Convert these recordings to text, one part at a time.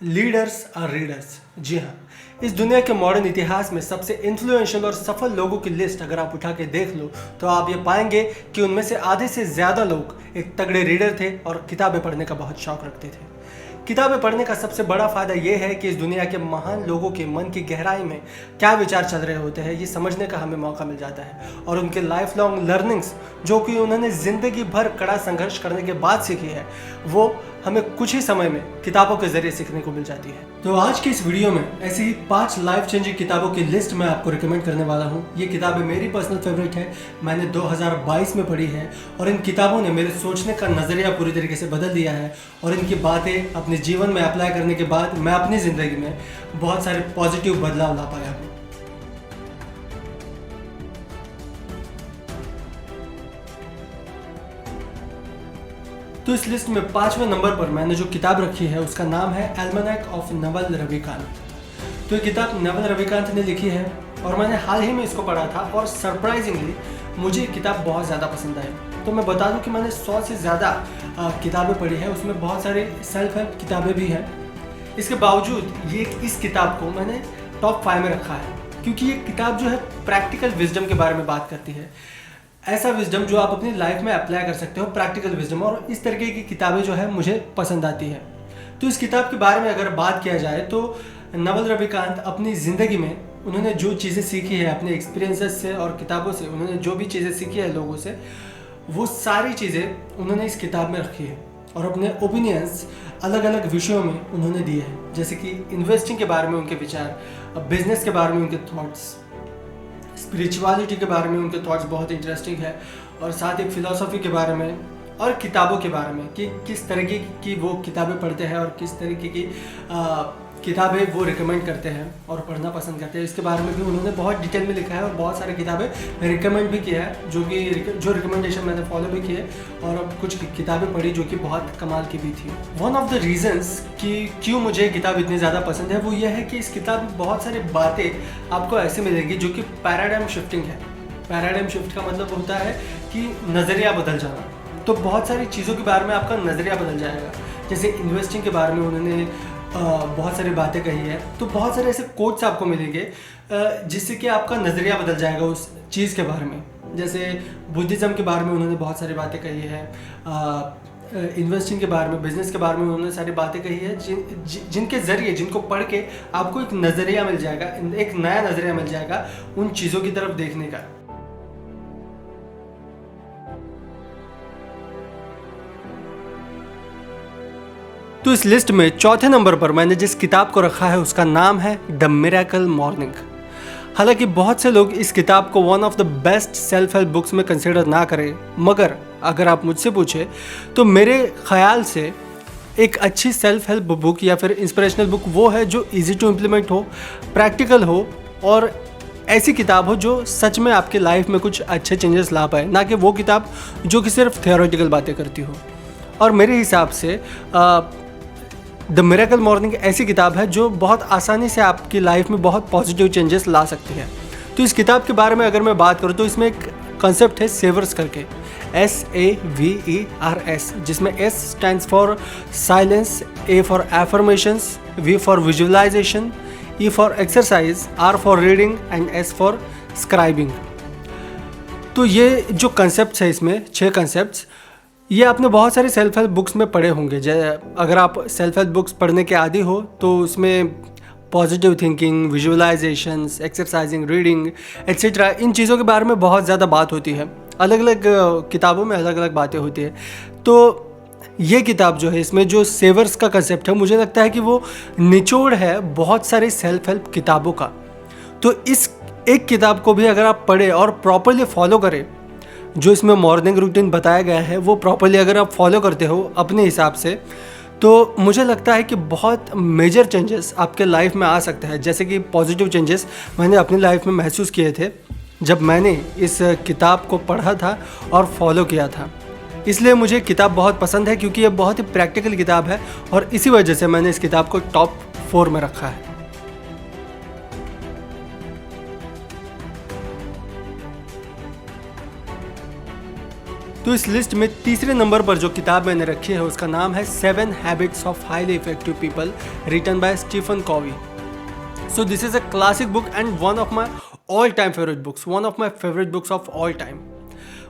Leaders और readers. जी हाँ, इस दुनिया के मॉडर्न इतिहास में सबसे इन्फ्लुएंशियल और सफल लोगों की लिस्ट अगर आप उठा के देख लो तो आप ये पाएंगे कि उनमें से आधे से ज़्यादा लोग एक तगड़े रीडर थे और किताबें पढ़ने का बहुत शौक रखते थे। किताबें पढ़ने का सबसे बड़ा फ़ायदा ये है कि इस दुनिया के महान लोगों के मन की गहराई में क्या विचार चल रहे होते हैं ये समझने का हमें मौका मिल जाता है, और उनके लाइफ लॉन्ग लर्निंग्स जो कि उन्होंने ज़िंदगी भर कड़ा संघर्ष करने के बाद सीखी है वो हमें कुछ ही समय में किताबों के जरिए सीखने को मिल जाती है। तो आज की इस वीडियो में ऐसी ही 5 लाइफ चेंजिंग किताबों की लिस्ट मैं आपको रिकमेंड करने वाला हूँ। ये किताबें मेरी पर्सनल फेवरेट है, मैंने 2022 में पढ़ी है और इन किताबों ने मेरे सोचने का नज़रिया पूरी तरीके से बदल दिया है और इनकी बातें अपने जीवन में अप्लाई करने के बाद मैं अपनी ज़िंदगी में बहुत सारे पॉजिटिव बदलाव ला पाया हूँ। तो इस लिस्ट में 5वें नंबर पर मैंने जो किताब रखी है उसका नाम है एल्मेनेक ऑफ नवल रविकांत। तो ये किताब नवल रविकांत ने लिखी है और मैंने हाल ही में इसको पढ़ा था और सरप्राइजिंगली मुझे ये किताब बहुत ज़्यादा पसंद आई। तो मैं बता दूं कि मैंने 100 से ज़्यादा किताबें पढ़ी है, उसमें बहुत सारी सेल्फ हेल्प किताबें भी हैं। इसके बावजूद इस किताब को मैंने टॉप 5 में रखा है क्योंकि ये किताब जो है प्रैक्टिकल विजडम के बारे में बात करती है, ऐसा विजडम जो आप अपनी लाइफ में अप्लाई कर सकते हो, प्रैक्टिकल विजडम, और इस तरीके की किताबें जो है मुझे पसंद आती है। तो इस किताब के बारे में अगर बात किया जाए तो नवल रविकांत अपनी ज़िंदगी में उन्होंने जो चीज़ें सीखी है अपने एक्सपीरियंसेस से और किताबों से, उन्होंने जो भी चीज़ें सीखी है लोगों से, वो सारी चीज़ें उन्होंने इस किताब में रखी है और अपने ओपिनियंस अलग अलग विषयों में उन्होंने दिए हैं, जैसे कि इन्वेस्टिंग के बारे में उनके विचार, बिजनेस के बारे में उनके थॉट्स, स्पिरिचुअलिटी के बारे में उनके थॉट्स बहुत इंटरेस्टिंग है, और साथ ही फिलॉसफी के बारे में और किताबों के बारे में कि किस तरीके की वो किताबें पढ़ते हैं और किस तरीके की किताबें वो रिकमेंड करते हैं और पढ़ना पसंद करते हैं। इसके बारे में भी उन्होंने बहुत डिटेल में लिखा है और बहुत सारी किताबें रिकमेंड भी किया है, जो रिकमेंडेशन मैंने फॉलो भी किए और अब कुछ किताबें पढ़ी जो कि बहुत कमाल की भी थी। वन ऑफ द रीजंस कि क्यों मुझे किताब इतनी ज़्यादा पसंद है वो ये है कि इस किताब में बहुत सारी बातें आपको ऐसे मिलेगी जो कि पैराडाइम शिफ्टिंग है। पैराडाइम शिफ्ट का मतलब होता है कि नज़रिया बदल जाना। तो बहुत सारी चीज़ों के बारे में आपका नज़रिया बदल जाएगा। जैसे इन्वेस्टिंग के बारे में उन्होंने बहुत सारी बातें कही है, तो बहुत सारे ऐसे कोट्स आपको मिलेंगे जिससे कि आपका नज़रिया बदल जाएगा उस चीज़ के बारे में। जैसे बुद्धिज़्म के बारे में उन्होंने बहुत सारी बातें कही है, इन्वेस्टिंग के बारे में, बिजनेस के बारे में उन्होंने सारी बातें कही है जिनके ज़रिए, जिनको पढ़ के आपको एक नज़रिया मिल जाएगा, एक नया नज़रिया मिल जाएगा उन चीज़ों की तरफ देखने का। तो इस लिस्ट में चौथे नंबर पर मैंने जिस किताब को रखा है उसका नाम है द मिरेकल मॉर्निंग। हालांकि बहुत से लोग इस किताब को one of the best self help books में कंसिडर ना करें, मगर अगर आप मुझसे पूछे तो मेरे ख्याल से एक अच्छी सेल्फ हेल्प बुक या फिर इंस्पिरेशनल बुक वो है जो इजी टू इम्प्लीमेंट हो, प्रैक्टिकल हो और ऐसी किताब हो जो सच में आपके लाइफ में कुछ अच्छे चेंजेस ला पाए, ना कि वो किताब जो कि सिर्फ थियोरेटिकल बातें करती हो। और मेरे हिसाब से द मिरेकल मॉर्निंग ऐसी किताब है जो बहुत आसानी से आपकी लाइफ में बहुत पॉजिटिव चेंजेस ला सकती है। तो इस किताब के बारे में अगर मैं बात करूँ तो इसमें एक कॉन्सेप्ट है सेवर्स करके, SAVERS, जिसमें S stands for silence, A for affirmations, V for visualisation, E for exercise, R for reading and S for scribing. तो ये जो कंसेप्ट है, इसमें 6 कंसेप्ट्स, ये आपने बहुत सारी सेल्फ हेल्प बुक्स में पढ़े होंगे। अगर आप सेल्फ हेल्प बुक्स पढ़ने के आदी हो तो उसमें positive thinking, visualisations, exercising, reading etcetera, इन चीज़ों के बारे में बहुत ज़्यादा बात होती है। अलग अलग किताबों में अलग अलग बातें होती है। तो ये किताब जो है, इसमें जो सेवर्स का कंसेप्ट है, मुझे लगता है कि वो निचोड़ है बहुत सारी सेल्फ हेल्प किताबों का। तो इस एक किताब को भी अगर आप पढ़ें और प्रॉपरली फॉलो करें, जो इसमें मॉर्निंग रूटीन बताया गया है वो प्रॉपरली अगर आप फॉलो करते हो अपने हिसाब से, तो मुझे लगता है कि बहुत मेजर चेंजेस आपके लाइफ में आ सकते हैं। जैसे कि पॉजिटिव चेंजेस मैंने अपनी लाइफ में महसूस किए थे जब मैंने इस किताब को पढ़ा था और फॉलो किया था। इसलिए मुझे किताब बहुत पसंद है क्योंकि ये बहुत ही प्रैक्टिकल किताब है और इसी वजह से मैंने इस किताब को टॉप 4 में रखा है। तो इस लिस्ट में तीसरे नंबर पर जो किताब मैंने रखी है उसका नाम है 7 habits of highly effective people, written by Stephen Covey. So this is a classic book and one of my all time favourite books, one of my favourite books of all time.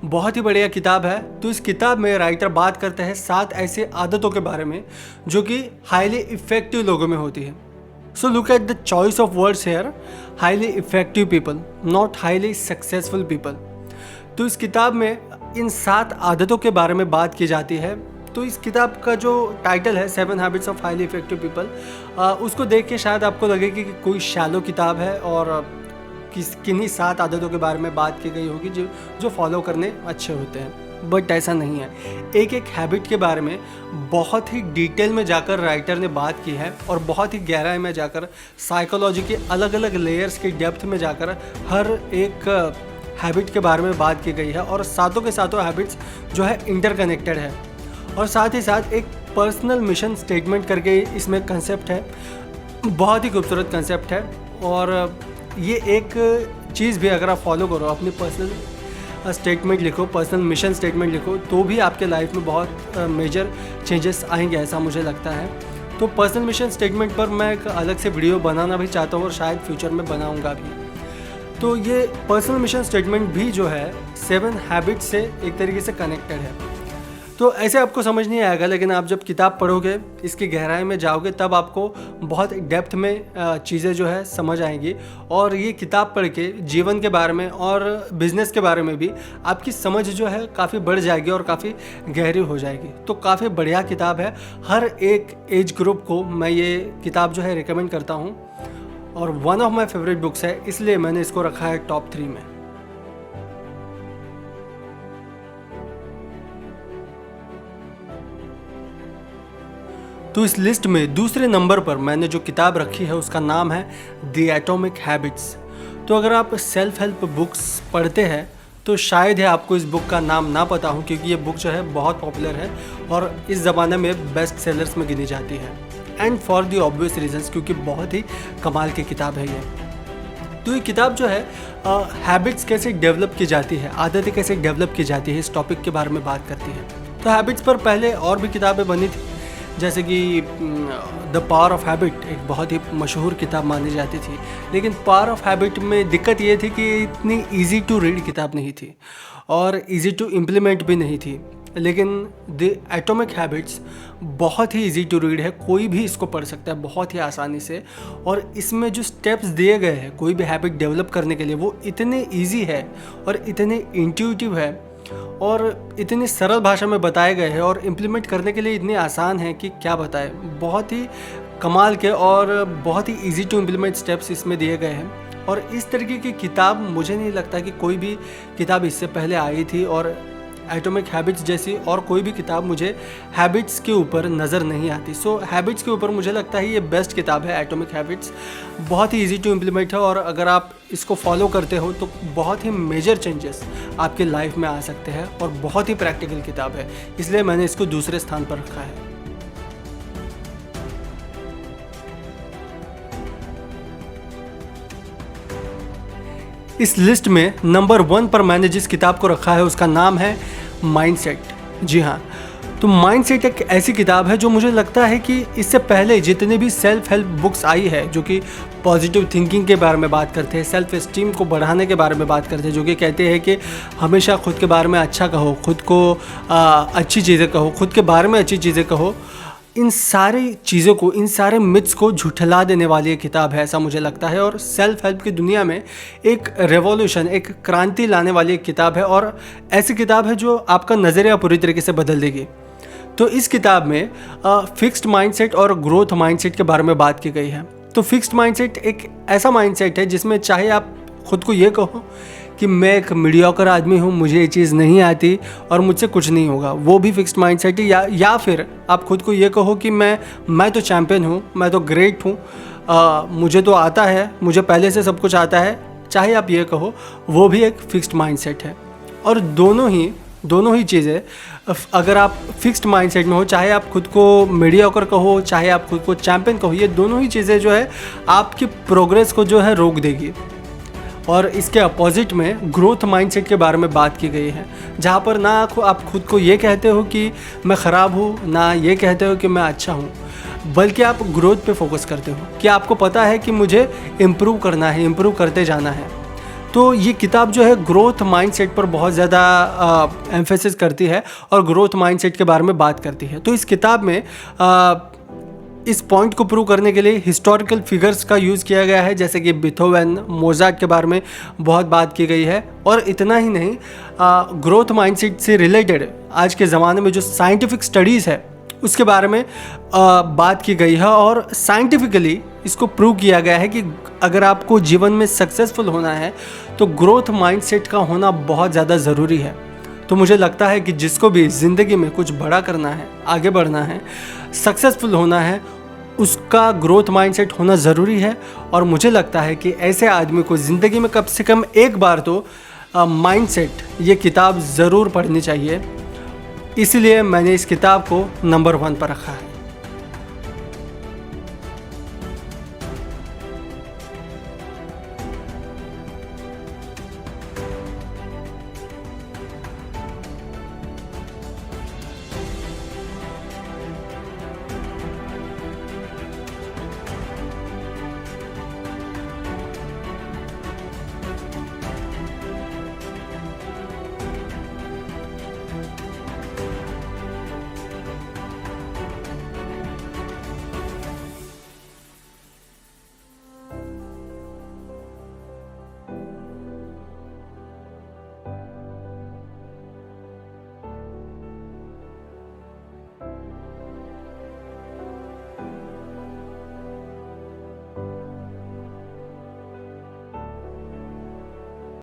बहुत ही बढ़िया किताब है। तो इस किताब में writer बात करते हैं 7 ऐसे आदतों के बारे में जो कि हाईली इफेक्टिव लोगों में होती है। So look at the choice of words here, highly effective people, not highly successful people. तो इस किताब में इन 7 आदतों के बारे में बात की जाती है। तो इस किताब का जो टाइटल है 7 habits of highly effective people, उसको देख के शायद आपको लगे कि कोई शैलो किताब है और किन्हीं 7 आदतों के बारे में बात की गई होगी जो फॉलो करने अच्छे होते हैं, बट ऐसा नहीं है। एक एक हैबिट के बारे में बहुत ही डिटेल में जाकर राइटर ने बात की है और बहुत ही गहराई में जाकर साइकोलॉजी के अलग अलग लेयर्स की डेप्थ में जाकर हर एक हैबिट के बारे में बात की गई है और सातों के सातों हैबिट्स जो है इंटरकनेक्टेड है। और साथ ही साथ एक पर्सनल मिशन स्टेटमेंट करके इसमें कंसेप्ट है, बहुत ही खूबसूरत कंसेप्ट है। और ये एक चीज़ भी अगर आप फॉलो करो, अपनी पर्सनल स्टेटमेंट लिखो, पर्सनल मिशन स्टेटमेंट लिखो, तो भी आपके लाइफ में बहुत मेजर चेंजेस आएंगे, ऐसा मुझे लगता है। तो पर्सनल मिशन स्टेटमेंट पर मैं एक अलग से वीडियो बनाना भी चाहता हूँ और शायद फ्यूचर में बनाऊँगा भी। तो ये पर्सनल मिशन स्टेटमेंट भी जो है 7 हैबिट से एक तरीके से कनेक्टेड है। तो ऐसे आपको समझ नहीं आएगा, लेकिन आप जब किताब पढ़ोगे, इसकी गहराई में जाओगे, तब आपको बहुत डेप्थ में चीज़ें जो है समझ आएंगी। और ये किताब पढ़ के जीवन के बारे में और बिज़नेस के बारे में भी आपकी समझ जो है काफ़ी बढ़ जाएगी और काफ़ी गहरी हो जाएगी। तो काफ़ी बढ़िया किताब है, हर एक एज ग्रुप को मैं ये किताब जो है रिकमेंड करता हूँ और one of my favourite books है, इसलिए मैंने इसको रखा है टॉप 3 में। तो इस लिस्ट में दूसरे नंबर पर मैंने जो किताब रखी है उसका नाम है द एटॉमिक हैबिट्स। तो अगर आप सेल्फ हेल्प बुक्स पढ़ते हैं तो शायद है आपको इस बुक का नाम ना पता हो, क्योंकि ये बुक जो है बहुत पॉपुलर है और इस ज़माने में बेस्ट सेलर्स में गिनी जाती है। And for the obvious reasons, क्योंकि बहुत ही कमाल की किताब है ये। तो ये किताब जो है हैबिट्स कैसे डेवलप की जाती है, आदतें कैसे डेवलप की जाती है, इस टॉपिक के बारे में बात करती है। तो हैबिट्स पर पहले और भी किताबें बनी थी, जैसे कि द पावर ऑफ हैबिट एक बहुत ही मशहूर किताब मानी जाती थी। लेकिन पावर ऑफ हैबिट में दिक्कत ये थी कि इतनी ईजी टू रीड किताब नहीं थी और ईजी टू इम्प्लीमेंट भी नहीं थी। लेकिन द एटॉमिक हैबिट्स बहुत ही ईजी टू रीड है, कोई भी इसको पढ़ सकता है बहुत ही आसानी से। और इसमें जो स्टेप्स दिए गए हैं कोई भी हैबिट डेवलप करने के लिए, वो इतने ईजी है और इतने इंट्यूटिव है और इतनी सरल भाषा में बताए गए हैं और इम्प्लीमेंट करने के लिए इतने आसान हैं कि क्या बताएं। बहुत ही कमाल के और बहुत ही इजी टू इम्प्लीमेंट स्टेप्स इसमें दिए गए हैं। और इस तरीके की किताब मुझे नहीं लगता कि कोई भी किताब इससे पहले आई थी, और एटॉमिक हैबिट्स जैसी और कोई भी किताब मुझे हैबिट्स के ऊपर नज़र नहीं आती। सो हैबिट्स के ऊपर मुझे लगता है ये बेस्ट किताब है एटॉमिक हैबिट्स। बहुत ही इजी टू इम्प्लीमेंट है और अगर आप इसको फॉलो करते हो तो बहुत ही मेजर चेंजेस आपके लाइफ में आ सकते हैं और बहुत ही प्रैक्टिकल किताब है, इसलिए मैंने इसको दूसरे स्थान पर रखा है। इस लिस्ट में नंबर 1 पर मैंने जिस किताब को रखा है उसका नाम है माइंडसेट। जी हाँ, तो माइंडसेट एक ऐसी किताब है जो मुझे लगता है कि इससे पहले जितने भी सेल्फ हेल्प बुक्स आई है जो कि पॉजिटिव थिंकिंग के बारे में बात करते हैं, सेल्फ एस्टीम को बढ़ाने के बारे में बात करते हैं, जो कि कहते हैं कि हमेशा खुद के बारे में अच्छा कहो, खुद को अच्छी चीज़ें कहो, खुद के बारे में अच्छी चीज़ें कहो, इन सारी चीज़ों को, इन सारे मिथ्स को झुठला देने वाली एक किताब है, ऐसा मुझे लगता है। और सेल्फ हेल्प की दुनिया में एक रेवोल्यूशन, एक क्रांति लाने वाली एक किताब है और ऐसी किताब है जो आपका नज़रिया पूरी तरीके से बदल देगी। तो इस किताब में फिक्स्ड माइंडसेट और ग्रोथ माइंडसेट के बारे में बात की गई है। तो फिक्स्ड माइंडसेट एक ऐसा माइंडसेट है जिसमें चाहे आप खुद को ये कहो कि मैं एक मीडियोकर आदमी हूँ, मुझे ये चीज़ नहीं आती और मुझसे कुछ नहीं होगा, वो भी फिक्स्ड माइंडसेट है। या फिर आप खुद को ये कहो कि मैं तो चैम्पियन हूँ, मैं तो ग्रेट हूँ, मुझे तो आता है, मुझे पहले से सब कुछ आता है, चाहे आप ये कहो, वो भी एक फिक्स्ड माइंडसेट है। और दोनों ही चीज़ें, अगर आप फिक्स्ड माइंडसेट में हो, चाहे आप खुद को मीडियोकर कहो, चाहे आप खुद को चैम्पियन कहो, ये दोनों ही चीज़ें जो है आपकी प्रोग्रेस को जो है रोक देगी। और इसके अपोजिट में ग्रोथ माइंडसेट के बारे में बात की गई है, जहाँ पर ना आप खुद को ये कहते हो कि मैं ख़राब हूँ, ना ये कहते हो कि मैं अच्छा हूँ, बल्कि आप ग्रोथ पे फोकस करते हो कि आपको पता है कि मुझे इम्प्रूव करना है, इम्प्रूव करते जाना है। तो ये किताब जो है ग्रोथ माइंडसेट पर बहुत ज़्यादा एम्फेसिस करती है और ग्रोथ माइंडसेट के बारे में बात करती है। तो इस किताब में इस पॉइंट को प्रूव करने के लिए हिस्टोरिकल फिगर्स का यूज़ किया गया है, जैसे कि बीथोवन, मोजार्ट के बारे में बहुत बात की गई है। और इतना ही नहीं, ग्रोथ माइंडसेट से रिलेटेड आज के ज़माने में जो साइंटिफिक स्टडीज़ है उसके बारे में बात की गई है और साइंटिफिकली इसको प्रूव किया गया है कि अगर आपको जीवन में सक्सेसफुल होना है तो ग्रोथ माइंडसेट का होना बहुत ज़्यादा ज़रूरी है। तो मुझे लगता है कि जिसको भी ज़िंदगी में कुछ बड़ा करना है, आगे बढ़ना है, सक्सेसफुल होना है, उसका ग्रोथ माइंडसेट होना ज़रूरी है। और मुझे लगता है कि ऐसे आदमी को ज़िंदगी में कम से कम एक बार तो माइंडसेट ये किताब ज़रूर पढ़नी चाहिए। इसलिए मैंने इस किताब को नंबर 1 पर रखा है।